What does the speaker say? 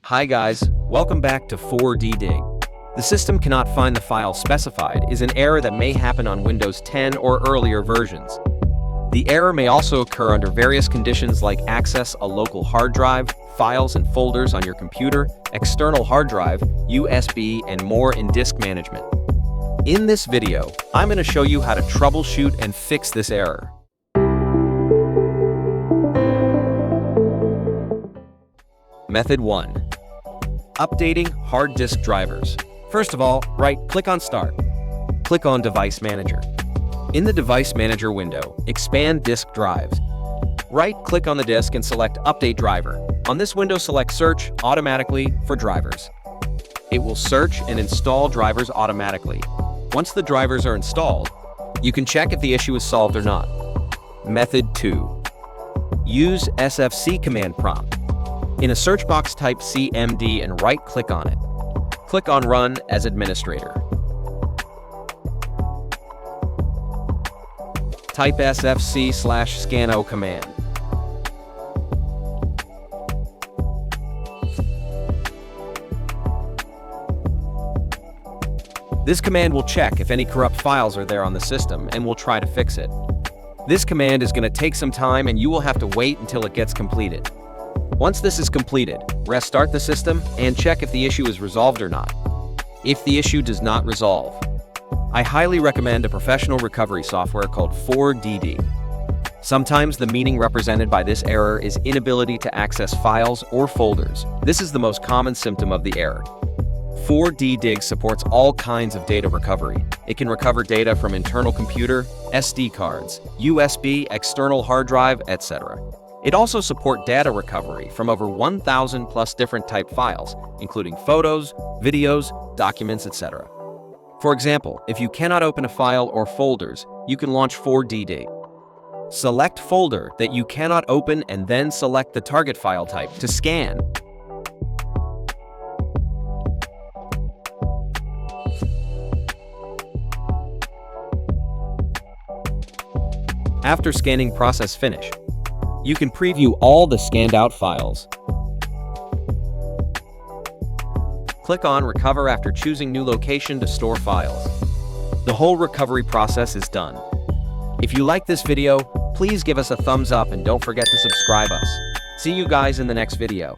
Hi guys, welcome back to 4D-Dig. The system cannot find the file specified is an error that may happen on Windows 10 or earlier versions. The error may also occur under various conditions like access a local hard drive, files and folders on your computer, external hard drive, USB, and more in disk management. In this video, I'm going to show you how to troubleshoot and fix this error. Method 1. Updating hard disk drivers. First of all, right-click on Start. Click on Device Manager. In the Device Manager window, expand Disk Drives. Right-click on the disk and select Update Driver. On this window, select Search automatically for drivers. It will search and install drivers automatically. Once the drivers are installed, you can check if the issue is solved or not. Method 2. Use SFC command prompt. In a search box, type CMD and right-click on it. Click on Run as Administrator. Type SFC/scanO command. This command will check if any corrupt files are there on the system and will try to fix it. This command is going to take some time and you will have to wait until it gets completed. Once this is completed, restart the system and check if the issue is resolved or not. If the issue does not resolve, I highly recommend a professional recovery software called 4D-Dig. Sometimes the meaning represented by this error is inability to access files or folders. This is the most common symptom of the error. 4D-Dig supports all kinds of data recovery. It can recover data from internal computer, SD cards, USB, external hard drive, etc. It also supports data recovery from over 1,000 plus different type files, including photos, videos, documents, etc. For example, if you cannot open a file or folders, you can launch 4D-Dig. Select folder that you cannot open and then select the target file type to scan. After scanning process finish, you can preview all the scanned out files. Click on Recover after choosing new location to store files. The whole recovery process is done. If you like this video, please give us a thumbs up and don't forget to subscribe us. See you guys in the next video.